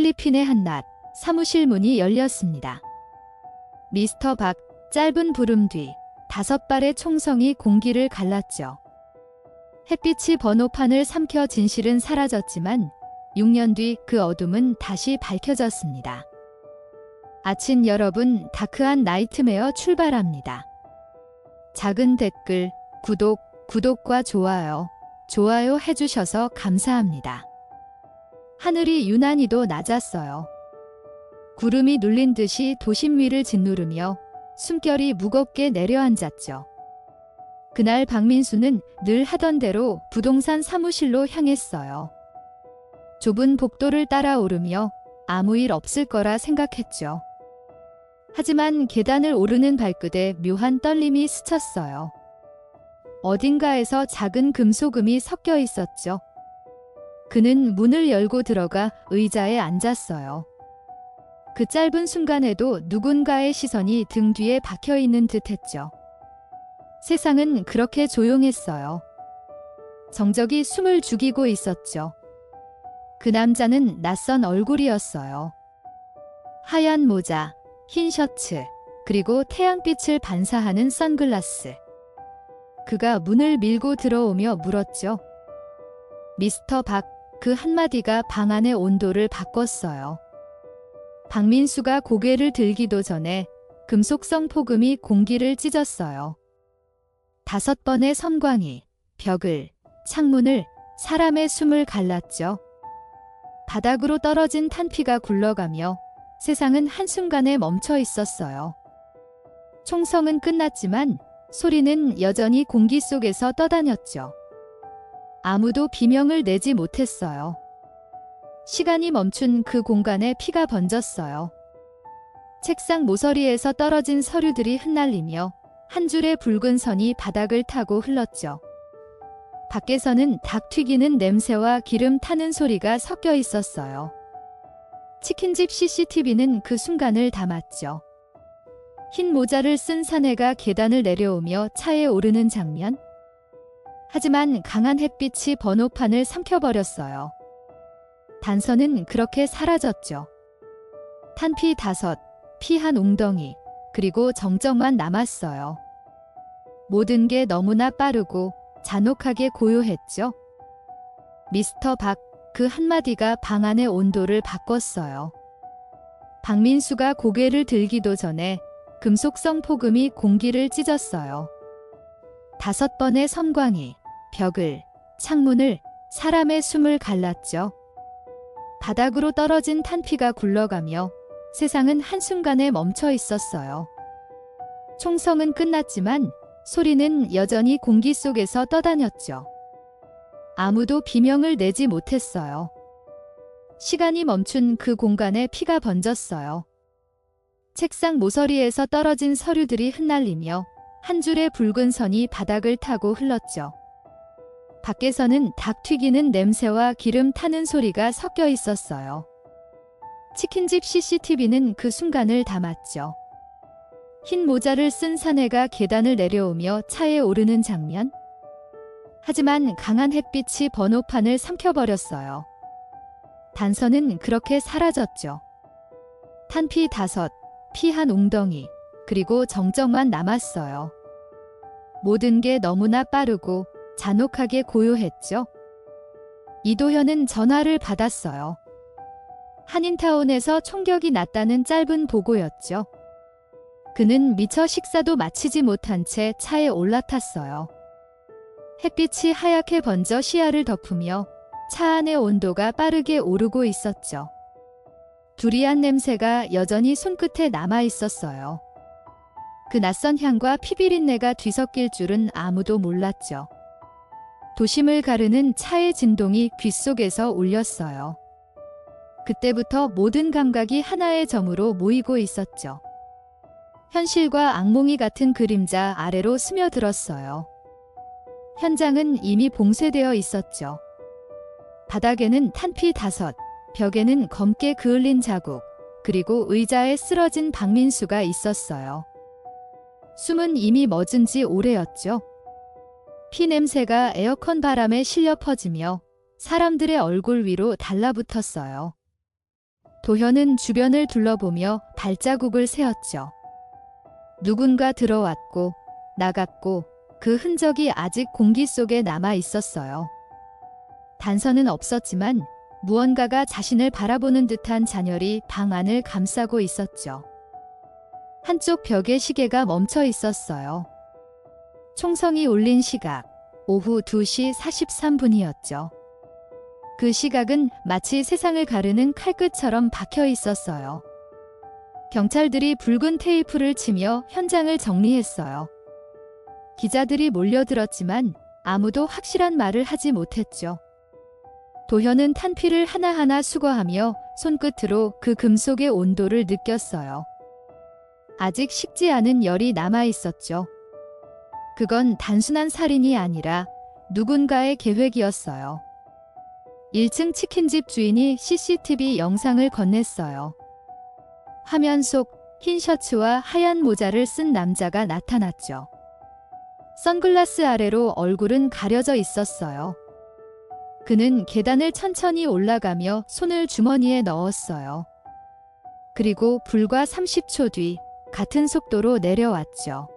필리핀의 한낮, 사무실 문이 열렸습니다. 미스터 박, 짧은 부름 뒤 5발의 총성이 공기를 갈랐죠. 햇빛이 번호판을 삼켜 진실은 사라졌지만 6년 뒤 그 어둠은 다시 밝혀졌습니다. 아침 여러분, 다크한 나이트메어 출발합니다. 작은 댓글, 구독과 좋아요 해주셔서 감사합니다. 하늘이 유난히도 낮았어요. 구름이 눌린 듯이 도심 위를 짓누르며 숨결이 무겁게 내려앉았죠. 그날 박민수는 늘 하던 대로 부동산 사무실로 향했어요. 좁은 복도를 따라 오르며 아무 일 없을 거라 생각했죠. 하지만 계단을 오르는 발끝에 묘한 떨림이 스쳤어요. 어딘가에서 작은 금소금이 섞여 있었죠. 그는 문을 열고 들어가 의자에 앉았어요. 그 짧은 순간에도 누군가의 시선이 등 뒤에 박혀 있는 듯 했죠. 세상은 그렇게 조용했어요. 정적이 숨을 죽이고 있었죠. 그 남자는 낯선 얼굴이었어요. 하얀 모자, 흰 셔츠, 그리고 태양빛을 반사하는 선글라스. 그가 문을 밀고 들어오며 물었죠. 미스터 박, 그 한마디가 방 안의 온도를 바꿨어요. 박민수가 고개를 들기도 전에 금속성 폭음이 공기를 찢었어요. 5번의 섬광이 벽을, 창문을, 사람의 숨을 갈랐죠. 바닥으로 떨어진 탄피가 굴러가며 세상은 한순간에 멈춰 있었어요. 총성은 끝났지만 소리는 여전히 공기 속에서 떠다녔죠. 아무도 비명을 내지 못했어요. 시간이 멈춘 그 공간에 피가 번졌어요. 책상 모서리에서 떨어진 서류들이 흩날리며 한 줄의 붉은 선이 바닥을 타고 흘렀죠. 밖에서는 닭 튀기는 냄새와 기름 타는 소리가 섞여 있었어요. 치킨집 CCTV는 그 순간을 담았죠. 흰 모자를 쓴 사내가 계단을 내려오며 차에 오르는 장면. 하지만 강한 햇빛이 번호판을 삼켜버렸어요. 단서는 그렇게 사라졌죠. 탄피 5, 피 한 웅덩이, 그리고 정적만 남았어요. 모든 게 너무나 빠르고 잔혹하게 고요했죠. 미스터 박, 그 한마디가 방 안의 온도를 바꿨어요. 박민수가 고개를 들기도 전에 금속성 폭음이 공기를 찢었어요. 5번의 섬광이 벽을, 창문을, 사람의 숨을 갈랐죠. 바닥으로 떨어진 탄피가 굴러가며 세상은 한순간에 멈춰 있었어요. 총성은 끝났지만 소리는 여전히 공기 속에서 떠다녔죠. 아무도 비명을 내지 못했어요. 시간이 멈춘 그 공간에 피가 번졌어요. 책상 모서리에서 떨어진 서류들이 흩날리며 한 줄의 붉은 선이 바닥을 타고 흘렀죠. 밖에서는 닭 튀기는 냄새와 기름 타는 소리가 섞여 있었어요. 치킨집 CCTV는 그 순간을 담았죠. 흰 모자를 쓴 사내가 계단을 내려오며 차에 오르는 장면. 하지만 강한 햇빛이 번호판을 삼켜버렸어요. 단서는 그렇게 사라졌죠. 탄피 5, 피 한 웅덩이, 그리고 정적만 남았어요. 모든 게 너무나 빠르고 잔혹하게 고요했죠. 이도현은 전화를 받았어요. 한인타운에서 총격이 났다는 짧은 보고였죠. 그는 미처 식사도 마치지 못한 채 차에 올라탔어요. 햇빛이 하얗게 번져 시야를 덮으며 차 안의 온도가 빠르게 오르고 있었죠. 두리안 냄새가 여전히 손끝에 남아 있었어요. 그 낯선 향과 피비린내가 뒤섞일 줄은 아무도 몰랐죠. 도심을 가르는 차의 진동이 귓속에서 울렸어요. 그때부터 모든 감각이 하나의 점으로 모이고 있었죠. 현실과 악몽이 같은 그림자 아래로 스며들었어요. 현장은 이미 봉쇄되어 있었죠. 바닥에는 탄피 5, 벽에는 검게 그을린 자국, 그리고 의자에 쓰러진 박민수가 있었어요. 숨은 이미 멎은 지 오래였죠. 피 냄새가 에어컨 바람에 실려 퍼지며 사람들의 얼굴 위로 달라붙었어요. 도현은 주변을 둘러보며 발자국을 세었죠. 누군가 들어왔고 나갔고 그 흔적이 아직 공기 속에 남아 있었어요. 단서는 없었지만 무언가가 자신을 바라보는 듯한 잔열이 방 안을 감싸고 있었죠. 한쪽 벽에 시계가 멈춰 있었어요. 총성이 울린 시각, 오후 2시 43분이었죠. 그 시각은 마치 세상을 가르는 칼끝처럼 박혀 있었어요. 경찰들이 붉은 테이프를 치며 현장을 정리했어요. 기자들이 몰려들었지만 아무도 확실한 말을 하지 못했죠. 도현은 탄피를 하나하나 수거하며 손끝으로 그 금속의 온도를 느꼈어요. 아직 식지 않은 열이 남아 있었죠. 그건 단순한 살인이 아니라 누군가의 계획이었어요. 1층 치킨집 주인이 CCTV 영상을 건넸어요. 화면 속 흰 셔츠와 하얀 모자를 쓴 남자가 나타났죠. 선글라스 아래로 얼굴은 가려져 있었어요. 그는 계단을 천천히 올라가며 손을 주머니에 넣었어요. 그리고 불과 30초 뒤 같은 속도로 내려왔죠.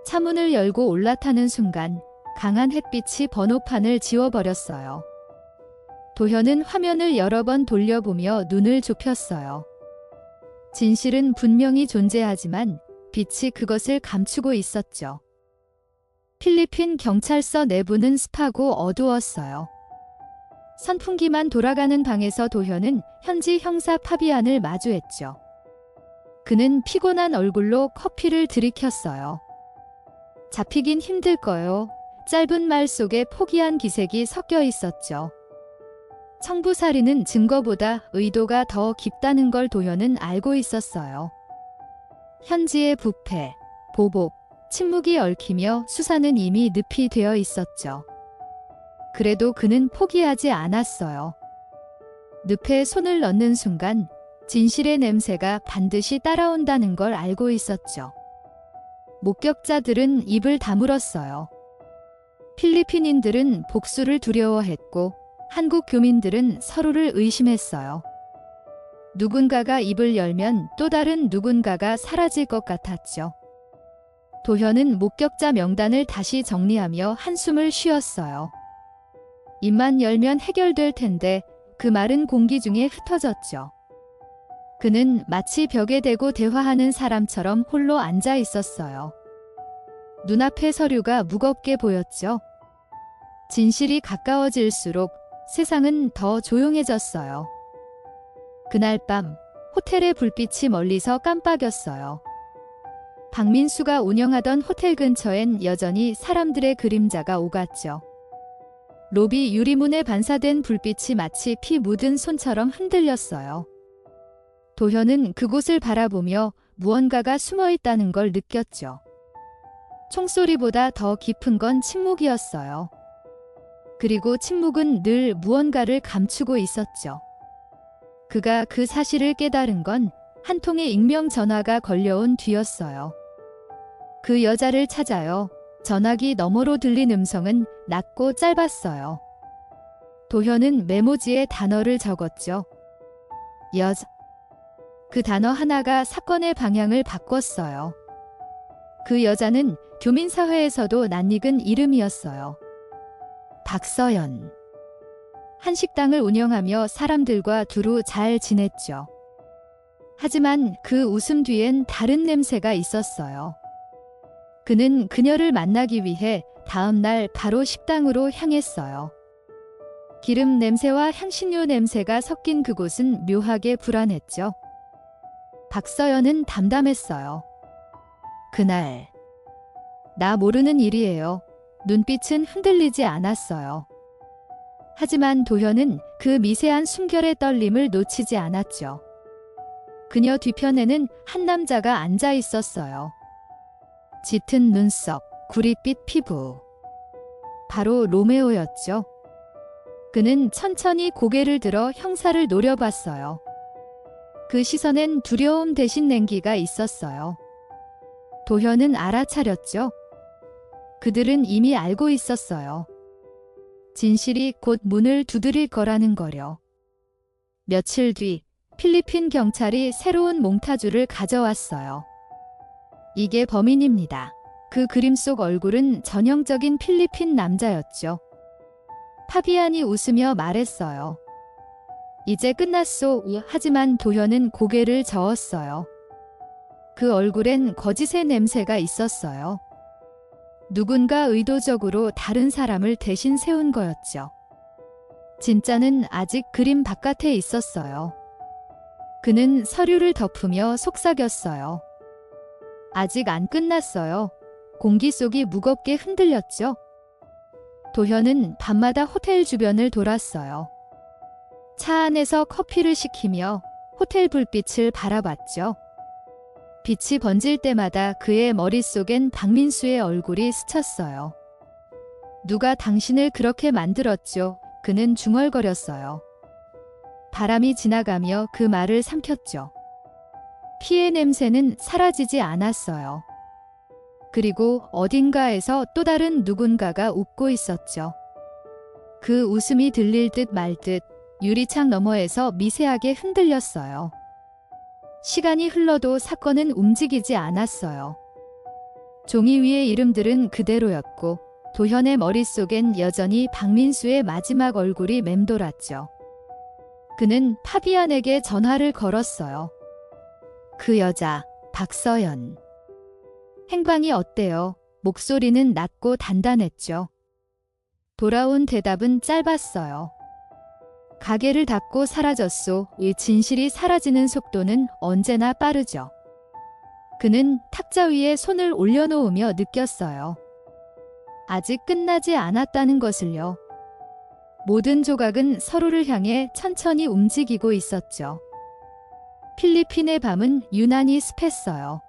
차문을 열고 올라타는 순간 강한 햇빛이 번호판을 지워버렸어요. 도현은 화면을 여러 번 돌려보며 눈을 좁혔어요. 진실은 분명히 존재하지만 빛이 그것을 감추고 있었죠. 필리핀 경찰서 내부는 습하고 어두웠어요. 선풍기만 돌아가는 방에서 도현은 현지 형사 파비안을 마주했죠. 그는 피곤한 얼굴로 커피를 들이켰어요. 잡히긴 힘들 거요. 짧은 말 속에 포기한 기색이 섞여 있었죠. 청부살인은 증거보다 의도가 더 깊다는 걸 도현은 알고 있었어요. 현지의 부패, 보복, 침묵이 얽히며 수사는 이미 늪이 되어 있었죠. 그래도 그는 포기하지 않았어요. 늪에 손을 넣는 순간 진실의 냄새가 반드시 따라온다는 걸 알고 있었죠. 목격자들은 입을 다물었어요. 필리핀인들은 복수를 두려워했고 한국 교민들은 서로를 의심했어요. 누군가가 입을 열면 또 다른 누군가가 사라질 것 같았죠. 도현은 목격자 명단을 다시 정리하며 한숨을 쉬었어요. 입만 열면 해결될 텐데 그 말은 공기 중에 흩어졌죠. 그는 마치 벽에 대고 대화하는 사람처럼 홀로 앉아 있었어요. 눈앞의 서류가 무겁게 보였죠. 진실이 가까워질수록 세상은 더 조용해졌어요. 그날 밤 호텔의 불빛이 멀리서 깜빡였어요. 박민수가 운영하던 호텔 근처엔 여전히 사람들의 그림자가 오갔죠. 로비 유리문에 반사된 불빛이 마치 피 묻은 손처럼 흔들렸어요. 도현은 그곳을 바라보며 무언가가 숨어 있다는 걸 느꼈죠. 총소리보다 더 깊은 건 침묵이었어요. 그리고 침묵은 늘 무언가를 감추고 있었죠. 그가 그 사실을 깨달은 건 한 통의 익명 전화가 걸려온 뒤였어요. 그 여자를 찾아요. 전화기 너머로 들린 음성은 낮고 짧았어요. 도현은 메모지에 단어를 적었죠. 여자. 그 단어 하나가 사건의 방향을 바꿨어요. 그 여자는 교민사회에서도 낯익은 이름이었어요. 박서연. 한식당을 운영하며 사람들과 두루 잘 지냈죠. 하지만 그 웃음 뒤엔 다른 냄새가 있었어요. 그는 그녀를 만나기 위해 다음 날 바로 식당으로 향했어요. 기름 냄새와 향신료 냄새가 섞인 그곳은 묘하게 불안했죠. 박서연은 담담했어요. 그날, 나 모르는 일이에요. 눈빛은 흔들리지 않았어요. 하지만 도현은 그 미세한 숨결의 떨림을 놓치지 않았죠. 그녀 뒤편에는 한 남자가 앉아 있었어요. 짙은 눈썹, 구릿빛 피부. 바로 로메오였죠. 그는 천천히 고개를 들어 형사를 노려봤어요. 그 시선엔 두려움 대신 냉기가 있었어요. 도현은 알아차렸죠. 그들은 이미 알고 있었어요. 진실이 곧 문을 두드릴 거라는 거려. 며칠 뒤 필리핀 경찰이 새로운 몽타주를 가져왔어요. 이게 범인입니다. 그 그림 속 얼굴은 전형적인 필리핀 남자였죠. 파비안이 웃으며 말했어요. 이제 끝났소. 하지만 도현은 고개를 저었어요. 그 얼굴엔 거짓의 냄새가 있었어요. 누군가 의도적으로 다른 사람을 대신 세운 거였죠. 진짜는 아직 그림 바깥에 있었어요. 그는 서류를 덮으며 속삭였어요. 아직 안 끝났어요. 공기 속이 무겁게 흔들렸죠. 도현은 밤마다 호텔 주변을 돌았어요. 차 안에서 커피를 시키며 호텔 불빛을 바라봤죠. 빛이 번질 때마다 그의 머릿속엔 박민수의 얼굴이 스쳤어요. 누가 당신을 그렇게 만들었죠? 그는 중얼거렸어요. 바람이 지나가며 그 말을 삼켰죠. 피의 냄새는 사라지지 않았어요. 그리고 어딘가에서 또 다른 누군가가 웃고 있었죠. 그 웃음이 들릴 듯 말 듯 유리창 너머에서 미세하게 흔들렸어요. 시간이 흘러도 사건은 움직이지 않았어요. 종이 위의 이름들은 그대로였고 도현의 머릿속엔 여전히 박민수의 마지막 얼굴이 맴돌았죠. 그는 파비안에게 전화를 걸었어요. 그 여자, 박서연. 행방이 어때요? 목소리는 낮고 단단했죠. 돌아온 대답은 짧았어요. 가게를 닫고 사라졌소. 이 진실이 사라지는 속도는 언제나 빠르죠. 그는 탁자 위에 손을 올려놓으며 느꼈어요. 아직 끝나지 않았다는 것을요. 모든 조각은 서로를 향해 천천히 움직이고 있었죠. 필리핀의 밤은 유난히 습했어요.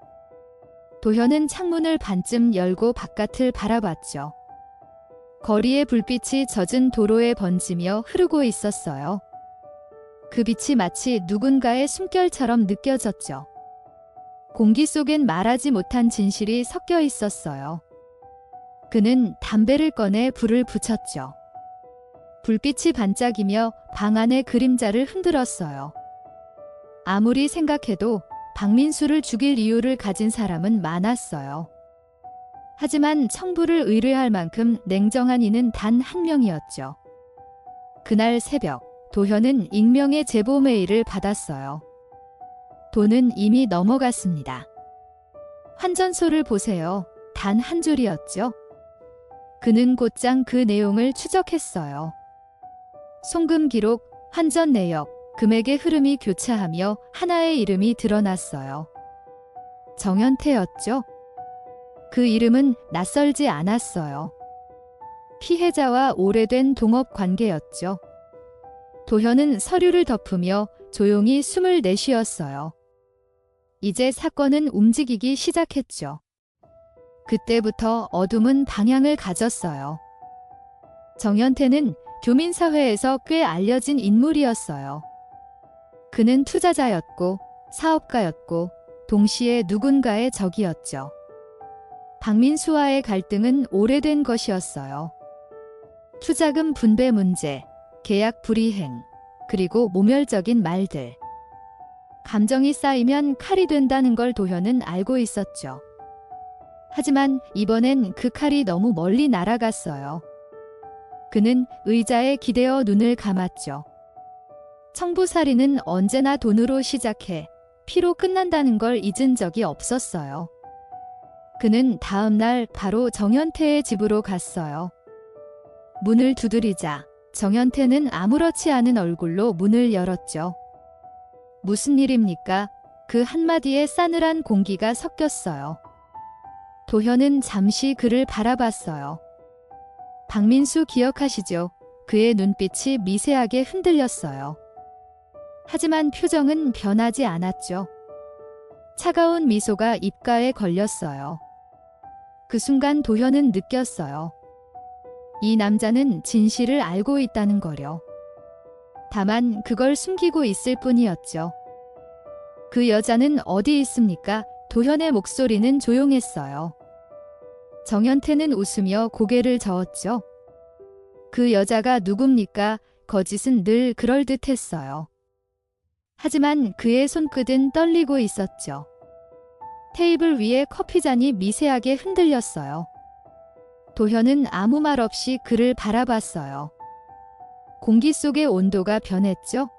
도현은 창문을 반쯤 열고 바깥을 바라봤죠. 거리의 불빛이 젖은 도로에 번지며 흐르고 있었어요. 그 빛이 마치 누군가의 숨결처럼 느껴졌죠. 공기 속엔 말하지 못한 진실이 섞여 있었어요. 그는 담배를 꺼내 불을 붙였죠. 불빛이 반짝이며 방 안의 그림자를 흔들었어요. 아무리 생각해도 박민수를 죽일 이유를 가진 사람은 많았어요. 하지만 청부를 의뢰할 만큼 냉정한 이는 단 한 명이었죠. 그날 새벽, 도현은 익명의 제보 메일을 받았어요. 돈은 이미 넘어갔습니다. 환전소를 보세요. 단 한 줄이었죠. 그는 곧장 그 내용을 추적했어요. 송금 기록, 환전 내역, 금액의 흐름이 교차하며 하나의 이름이 드러났어요. 정연태였죠. 그 이름은 낯설지 않았어요. 피해자와 오래된 동업 관계였죠. 도현은 서류를 덮으며 조용히 숨을 내쉬었어요. 이제 사건은 움직이기 시작했죠. 그때부터 어둠은 방향을 가졌어요. 정연태는 교민사회에서 꽤 알려진 인물이었어요. 그는 투자자였고 사업가였고 동시에 누군가의 적이었죠. 박민수와의 갈등은 오래된 것이었어요. 투자금 분배 문제, 계약 불이행, 그리고 모멸적인 말들. 감정이 쌓이면 칼이 된다는 걸 도현은 알고 있었죠. 하지만 이번엔 그 칼이 너무 멀리 날아갔어요. 그는 의자에 기대어 눈을 감았죠. 청부살인은 언제나 돈으로 시작해 피로 끝난다는 걸 잊은 적이 없었어요. 그는 다음 날 바로 정연태의 집으로 갔어요. 문을 두드리자 정연태는 아무렇지 않은 얼굴로 문을 열었죠. 무슨 일입니까? 그 한마디에 싸늘한 공기가 섞였어요. 도현은 잠시 그를 바라봤어요. 박민수 기억하시죠? 그의 눈빛이 미세하게 흔들렸어요. 하지만 표정은 변하지 않았죠. 차가운 미소가 입가에 걸렸어요. 그 순간 도현은 느꼈어요. 이 남자는 진실을 알고 있다는 거려. 다만 그걸 숨기고 있을 뿐이었죠. 그 여자는 어디 있습니까? 도현의 목소리는 조용했어요. 정연태는 웃으며 고개를 저었죠. 그 여자가 누굽니까? 거짓은 늘 그럴듯했어요. 하지만 그의 손끝은 떨리고 있었죠. 테이블 위에 커피잔이 미세하게 흔들렸어요. 도현은 아무 말 없이 그를 바라봤어요. 공기 속의 온도가 변했죠.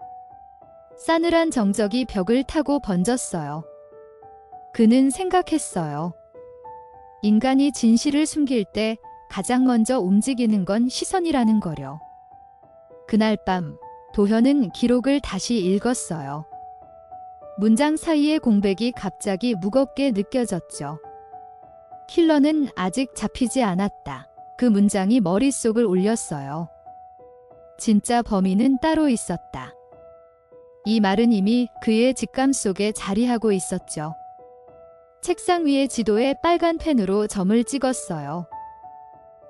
싸늘한 정적이 벽을 타고 번졌어요. 그는 생각했어요. 인간이 진실을 숨길 때 가장 먼저 움직이는 건 시선이라는 거려. 그날 밤 도현은 기록을 다시 읽었어요. 문장 사이의 공백이 갑자기 무겁게 느껴졌죠. 킬러는 아직 잡히지 않았다. 그 문장이 머릿속을 울렸어요. 진짜 범인은 따로 있었다. 이 말은 이미 그의 직감 속에 자리하고 있었죠. 책상 위의 지도에 빨간 펜으로 점을 찍었어요.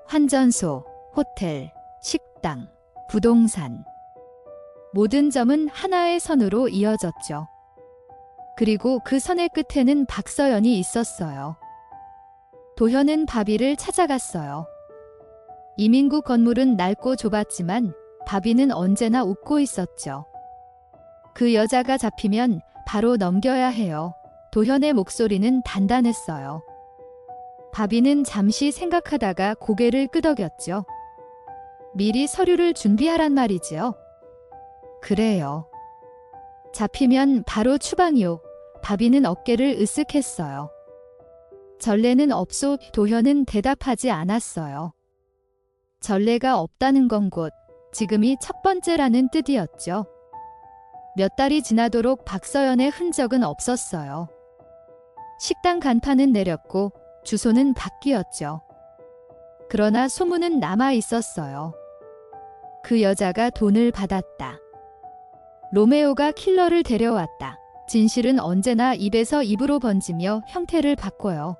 환전소, 호텔, 식당, 부동산. 모든 점은 하나의 선으로 이어졌죠. 그리고 그 선의 끝에는 박서연이 있었어요. 도현은 바비를 찾아갔어요. 이민국 건물은 낡고 좁았지만 바비는 언제나 웃고 있었죠. 그 여자가 잡히면 바로 넘겨야 해요. 도현의 목소리는 단단했어요. 바비는 잠시 생각하다가 고개를 끄덕였죠. 미리 서류를 준비하란 말이지요. 그래요. 잡히면 바로 추방이요. 바비는 어깨를 으쓱했어요. 전례는 없소. 도현은 대답하지 않았어요. 전례가 없다는 건 곧 지금이 첫 번째라는 뜻이었죠. 몇 달이 지나도록 박서연의 흔적은 없었어요. 식당 간판은 내렸고 주소는 바뀌었죠. 그러나 소문은 남아 있었어요. 그 여자가 돈을 받았다. 로메오가 킬러를 데려왔다. 진실은 언제나 입에서 입으로 번지며 형태를 바꿔요.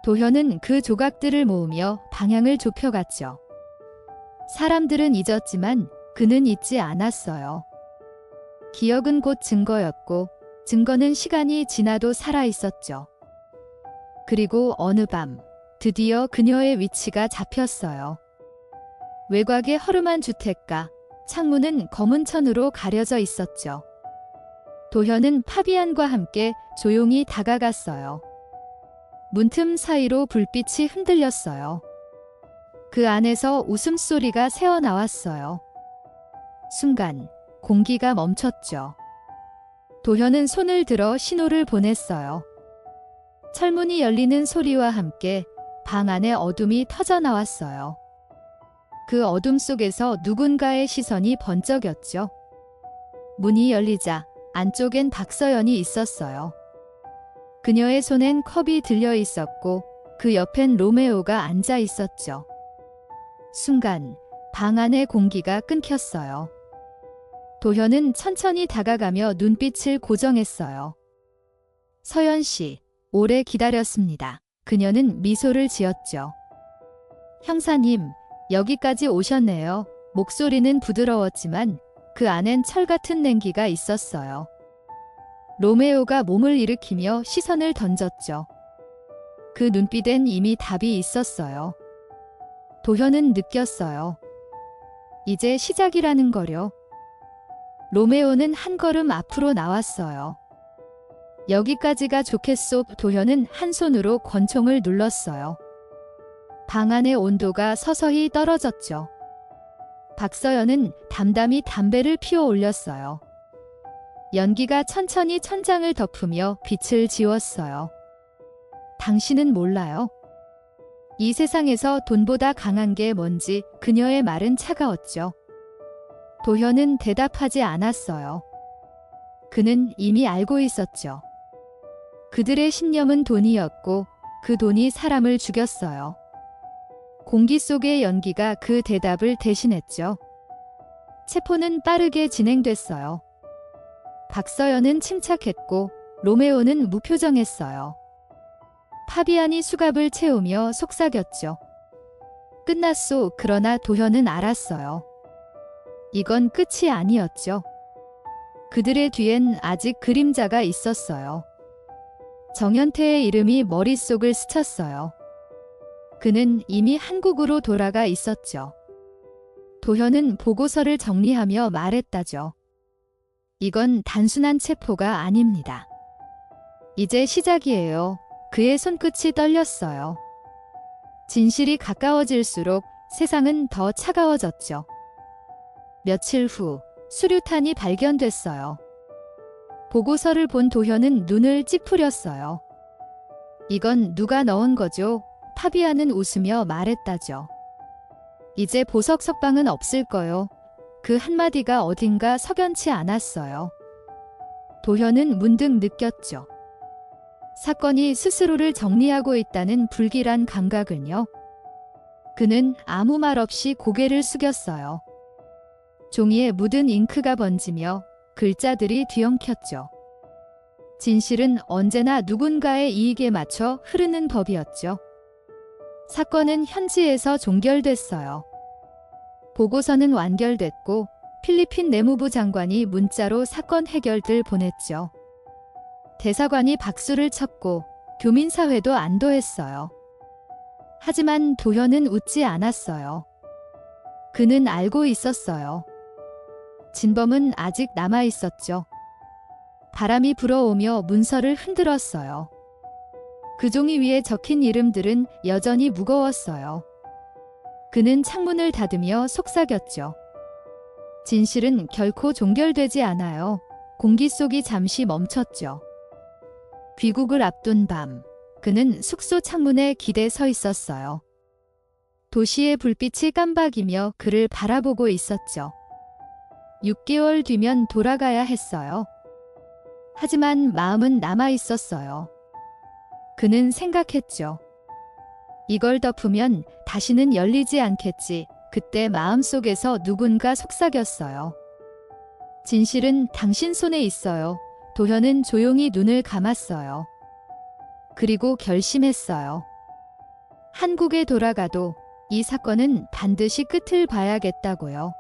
도현은 그 조각들을 모으며 방향을 좁혀갔죠. 사람들은 잊었지만 그는 잊지 않았어요. 기억은 곧 증거였고 증거는 시간이 지나도 살아있었죠. 그리고 어느 밤 드디어 그녀의 위치가 잡혔어요. 외곽의 허름한 주택가, 창문은 검은 천으로 가려져 있었죠. 도현은 파비안과 함께 조용히 다가갔어요. 문틈 사이로 불빛이 흔들렸어요. 그 안에서 웃음소리가 새어나왔어요. 순간 공기가 멈췄죠. 도현은 손을 들어 신호를 보냈어요. 철문이 열리는 소리와 함께 방 안에 어둠이 터져나왔어요. 그 어둠 속에서 누군가의 시선이 번쩍였죠. 문이 열리자 안쪽엔 박서연이 있었어요. 그녀의 손엔 컵이 들려 있었고 그 옆엔 로메오가 앉아 있었죠. 순간 방 안의 공기가 끊겼어요. 도현은 천천히 다가가며 눈빛을 고정했어요. 서연 씨, 오래 기다렸습니다. 그녀는 미소를 지었죠. 형사님, 여기까지 오셨네요. 목소리는 부드러웠지만 그 안엔 철 같은 냉기가 있었어요. 로메오가 몸을 일으키며 시선을 던졌죠. 그 눈빛엔 이미 답이 있었어요. 도현은 느꼈어요. 이제 시작이라는 거려. 로메오는 한 걸음 앞으로 나왔어요. 여기까지가 좋겠소. 도현은 한 손으로 권총을 눌렀어요. 방 안의 온도가 서서히 떨어졌죠. 박서연은 담담히 담배를 피워 올렸어요. 연기가 천천히 천장을 덮으며 빛을 지웠어요. 당신은 몰라요. 이 세상에서 돈보다 강한 게 뭔지. 그녀의 말은 차가웠죠. 도현은 대답하지 않았어요. 그는 이미 알고 있었죠. 그들의 신념은 돈이었고 그 돈이 사람을 죽였어요. 공기 속의 연기가 그 대답을 대신했죠. 체포는 빠르게 진행됐어요. 박서연은 침착했고 로메오는 무표정했어요. 파비안이 수갑을 채우며 속삭였죠. 끝났소. 그러나 도현은 알았어요. 이건 끝이 아니었죠. 그들의 뒤엔 아직 그림자가 있었어요. 정현태의 이름이 머릿속을 스쳤어요. 그는 이미 한국으로 돌아가 있었죠. 도현은 보고서를 정리하며 말했다죠. 이건 단순한 체포가 아닙니다. 이제 시작이에요. 그의 손끝이 떨렸어요. 진실이 가까워질수록 세상은 더 차가워졌죠. 며칠 후 수류탄이 발견됐어요. 보고서를 본 도현은 눈을 찌푸렸어요. 이건 누가 넣은 거죠? 파비아는 웃으며 말했다죠. 이제 보석 석방은 없을 거요. 그 한마디가 어딘가 석연치 않았어요. 도현은 문득 느꼈죠. 사건이 스스로를 정리하고 있다는 불길한 감각을요. 그는 아무 말 없이 고개를 숙였어요. 종이에 묻은 잉크가 번지며 글자들이 뒤엉켰죠. 진실은 언제나 누군가의 이익에 맞춰 흐르는 법이었죠. 사건은 현지에서 종결됐어요. 보고서는 완결됐고 필리핀 내무부 장관이 문자로 사건 해결을 보냈죠. 대사관이 박수를 쳤고 교민사회도 안도했어요. 하지만 도현은 웃지 않았어요. 그는 알고 있었어요. 진범은 아직 남아 있었죠. 바람이 불어오며 문서를 흔들었어요. 그 종이 위에 적힌 이름들은 여전히 무거웠어요. 그는 창문을 닫으며 속삭였죠. 진실은 결코 종결되지 않아요. 공기 속이 잠시 멈췄죠. 귀국을 앞둔 밤, 그는 숙소 창문에 기대 서 있었어요. 도시의 불빛이 깜박이며 그를 바라보고 있었죠. 6개월 뒤면 돌아가야 했어요. 하지만 마음은 남아 있었어요. 그는 생각했죠. 이걸 덮으면 다시는 열리지 않겠지. 그때 마음속에서 누군가 속삭였어요. 진실은 당신 손에 있어요. 도현은 조용히 눈을 감았어요. 그리고 결심했어요. 한국에 돌아가도 이 사건은 반드시 끝을 봐야겠다고요.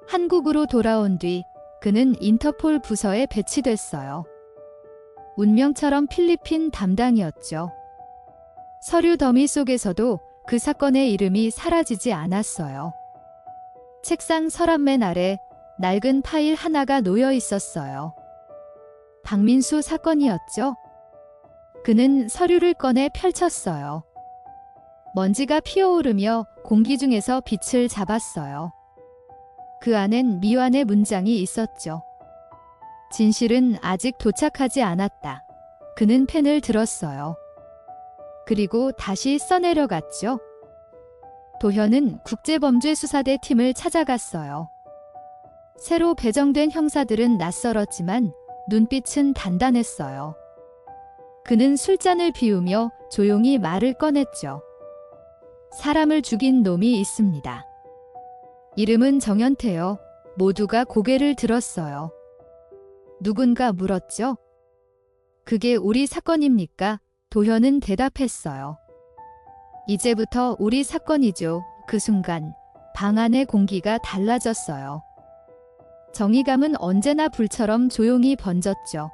한국으로 돌아온 뒤 그는 인터폴 부서에 배치됐어요. 운명처럼 필리핀 담당이었죠. 서류 더미 속에서도 그 사건의 이름이 사라지지 않았어요. 책상 서랍맨 아래 낡은 파일 하나가 놓여 있었어요. 박민수 사건이었죠. 그는 서류를 꺼내 펼쳤어요. 먼지가 피어오르며 공기 중에서 빛을 잡았어요. 그 안엔 미완의 문장이 있었죠. 진실은 아직 도착하지 않았다. 그는 펜을 들었어요. 그리고 다시 써내려갔죠. 도현은 국제범죄수사대 팀을 찾아갔어요. 새로 배정된 형사들은 낯설었지만 눈빛은 단단했어요. 그는 술잔을 비우며 조용히 말을 꺼냈죠. 사람을 죽인 놈이 있습니다. 이름은 정연태요. 모두가 고개를 들었어요. 누군가 물었죠. 그게 우리 사건입니까? 도현은 대답했어요. 이제부터 우리 사건이죠. 그 순간 방 안의 공기가 달라졌어요. 정의감은 언제나 불처럼 조용히 번졌죠.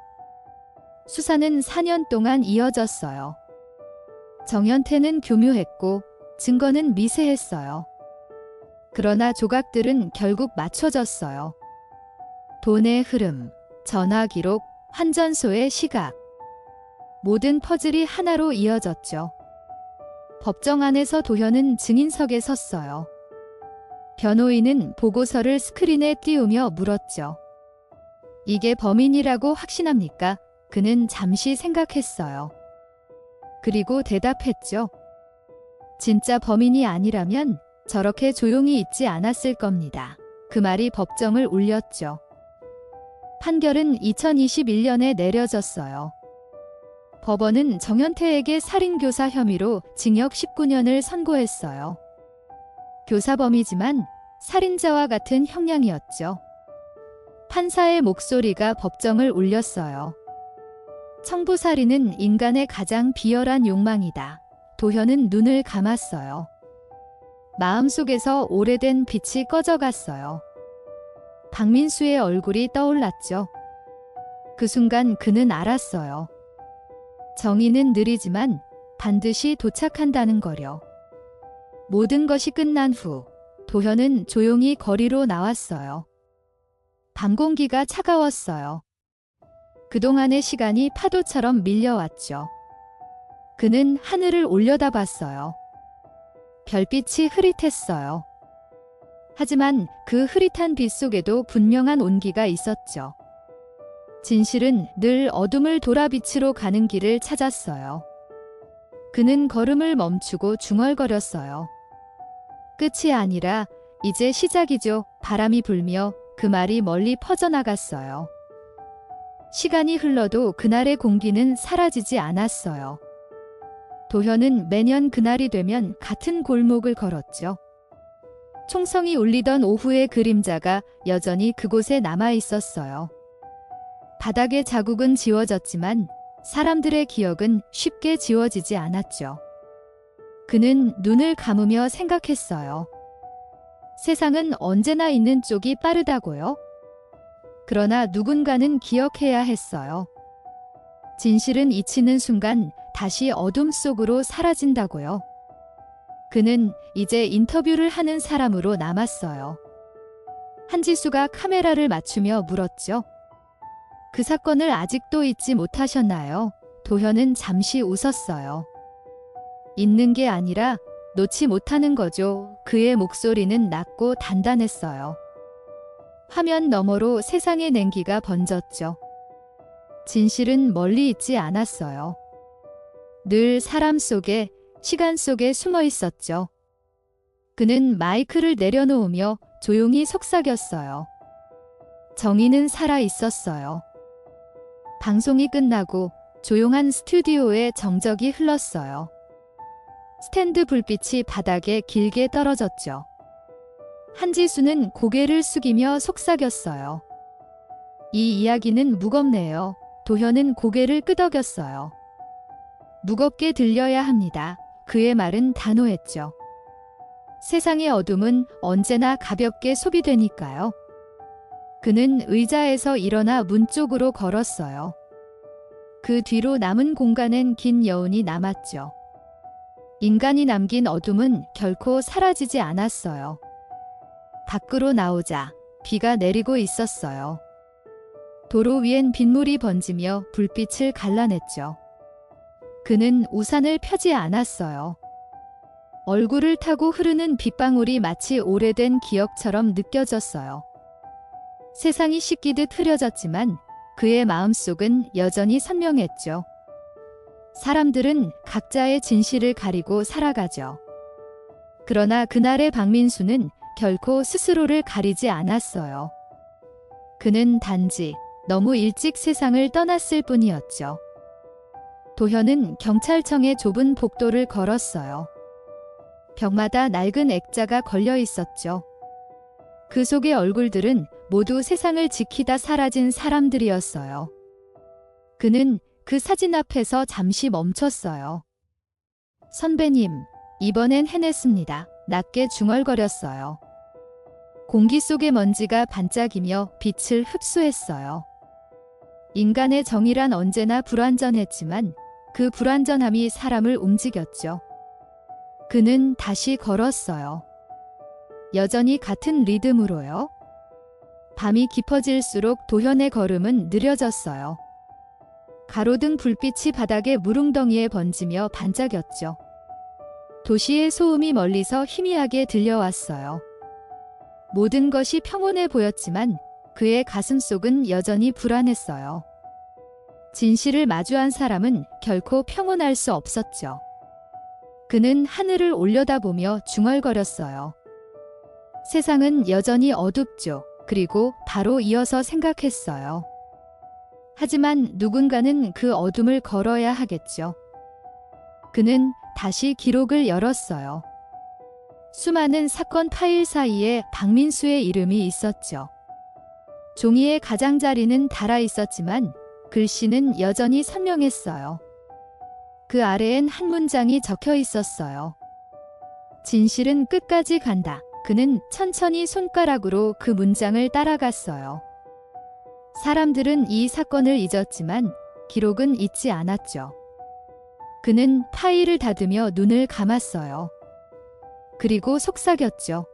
수사는 4년 동안 이어졌어요. 정연태는 교묘했고 증거는 미세했어요. 그러나 조각들은 결국 맞춰졌어요. 돈의 흐름, 전화 기록, 환전소의 시각. 모든 퍼즐이 하나로 이어졌죠. 법정 안에서 도현은 증인석에 섰어요. 변호인은 보고서를 스크린에 띄우며 물었죠. 이게 범인이라고 확신합니까? 그는 잠시 생각했어요. 그리고 대답했죠. 진짜 범인이 아니라면 저렇게 조용히 있지 않았을 겁니다. 그 말이 법정을 울렸죠. 판결은 2021년에 내려졌어요. 법원은 정연태에게 살인교사 혐의로 징역 19년을 선고했어요. 교사범이지만 살인자와 같은 형량이었죠. 판사의 목소리가 법정을 울렸어요. 청부살인은 인간의 가장 비열한 욕망이다. 도현은 눈을 감았어요. 마음속에서 오래된 빛이 꺼져갔어요. 박민수의 얼굴이 떠올랐죠. 그 순간 그는 알았어요. 정의는 느리지만 반드시 도착한다는 거려. 모든 것이 끝난 후 도현은 조용히 거리로 나왔어요. 밤 공기가 차가웠어요. 그동안의 시간이 파도처럼 밀려왔죠. 그는 하늘을 올려다봤어요. 별빛이 흐릿했어요. 하지만 그 흐릿한 빛 속에도 분명한 온기가 있었죠. 진실은 늘 어둠을 돌아 빛으로 가는 길을 찾았어요. 그는 걸음을 멈추고 중얼거렸어요. 끝이 아니라 이제 시작이죠. 바람이 불며 그 말이 멀리 퍼져나갔어요. 시간이 흘러도 그날의 공기는 사라지지 않았어요. 도현은 매년 그날이 되면 같은 골목을 걸었죠. 총성이 울리던 오후의 그림자가 여전히 그곳에 남아 있었어요. 바닥의 자국은 지워졌지만 사람들의 기억은 쉽게 지워지지 않았죠. 그는 눈을 감으며 생각했어요. 세상은 언제나 있는 쪽이 빠르다고요? 그러나 누군가는 기억해야 했어요. 진실은 잊히는 순간 다시 어둠 속으로 사라진다고요. 그는 이제 인터뷰를 하는 사람으로 남았어요. 한지수가 카메라를 맞추며 물었죠. 그 사건을 아직도 잊지 못하셨나요? 도현은 잠시 웃었어요. 잊는 게 아니라 놓지 못하는 거죠. 그의 목소리는 낮고 단단했어요. 화면 너머로 세상의 냉기가 번졌죠. 진실은 멀리 있지 않았어요. 늘 사람 속에, 시간 속에 숨어 있었죠. 그는 마이크를 내려놓으며 조용히 속삭였어요. 정의는 살아 있었어요. 방송이 끝나고 조용한 스튜디오에 정적이 흘렀어요. 스탠드 불빛이 바닥에 길게 떨어졌죠. 한지수는 고개를 숙이며 속삭였어요. 이 이야기는 무겁네요. 도현은 고개를 끄덕였어요. 무겁게 들려야 합니다. 그의 말은 단호했죠. 세상의 어둠은 언제나 가볍게 소비되니까요. 그는 의자에서 일어나 문 쪽으로 걸었어요. 그 뒤로 남은 공간엔 긴 여운이 남았죠. 인간이 남긴 어둠은 결코 사라지지 않았어요. 밖으로 나오자 비가 내리고 있었어요. 도로 위엔 빗물이 번지며 불빛을 갈라냈죠. 그는 우산을 펴지 않았어요. 얼굴을 타고 흐르는 빗방울이 마치 오래된 기억처럼 느껴졌어요. 세상이 씻기듯 흐려졌지만 그의 마음속은 여전히 선명했죠. 사람들은 각자의 진실을 가리고 살아가죠. 그러나 그날의 박민수는 결코 스스로를 가리지 않았어요. 그는 단지 너무 일찍 세상을 떠났을 뿐이었죠. 도현은 경찰청의 좁은 복도를 걸었어요. 벽마다 낡은 액자가 걸려 있었죠. 그 속의 얼굴들은 모두 세상을 지키다 사라진 사람들이었어요. 그는 그 사진 앞에서 잠시 멈췄어요. 선배님, 이번엔 해냈습니다. 낮게 중얼거렸어요. 공기 속의 먼지가 반짝이며 빛을 흡수했어요. 인간의 정의란 언제나 불완전했지만 그 불완전함이 사람을 움직였죠. 그는 다시 걸었어요. 여전히 같은 리듬으로요. 밤이 깊어질수록 도현의 걸음은 느려졌어요. 가로등 불빛이 바닥의 무릉덩이에 번지며 반짝였죠. 도시의 소음이 멀리서 희미하게 들려왔어요. 모든 것이 평온해 보였지만 그의 가슴속은 여전히 불안했어요. 진실을 마주한 사람은 결코 평온할 수 없었죠. 그는 하늘을 올려다보며 중얼거렸어요. 세상은 여전히 어둡죠. 그리고 바로 이어서 생각했어요. 하지만 누군가는 그 어둠을 걸어야 하겠죠. 그는 다시 기록을 열었어요. 수많은 사건 파일 사이에 박민수의 이름이 있었죠. 종이의 가장자리는 닳아 있었지만 글씨는 여전히 선명했어요. 그 아래엔 한 문장이 적혀 있었어요. 진실은 끝까지 간다. 그는 천천히 손가락으로 그 문장을 따라갔어요. 사람들은 이 사건을 잊었지만 기록은 잊지 않았죠. 그는 파일을 닫으며 눈을 감았어요. 그리고 속삭였죠.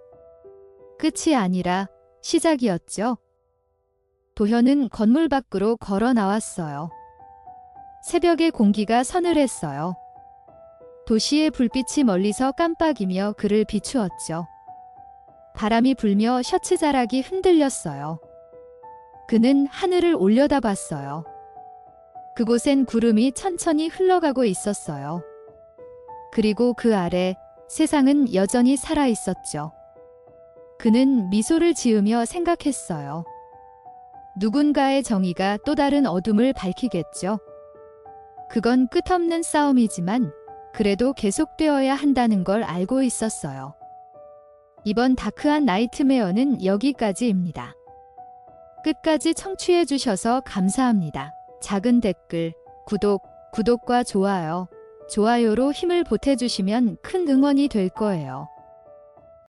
끝이 아니라 시작이었죠. 도현은 건물 밖으로 걸어 나왔어요. 새벽의 공기가 서늘했어요. 도시의 불빛이 멀리서 깜빡이며 그를 비추었죠. 바람이 불며 셔츠 자락이 흔들렸어요. 그는 하늘을 올려다봤어요. 그곳엔 구름이 천천히 흘러가고 있었어요. 그리고 그 아래 세상은 여전히 살아 있었죠. 그는 미소를 지으며 생각했어요. 누군가의 정의가 또 다른 어둠을 밝히겠죠. 그건 끝없는 싸움이지만 그래도 계속되어야 한다는 걸 알고 있었어요. 이번 다크한 나이트메어는 여기까지입니다. 끝까지 청취해 주셔서 감사합니다. 작은 댓글, 구독과 좋아요로 힘을 보태주시면 큰 응원이 될 거예요.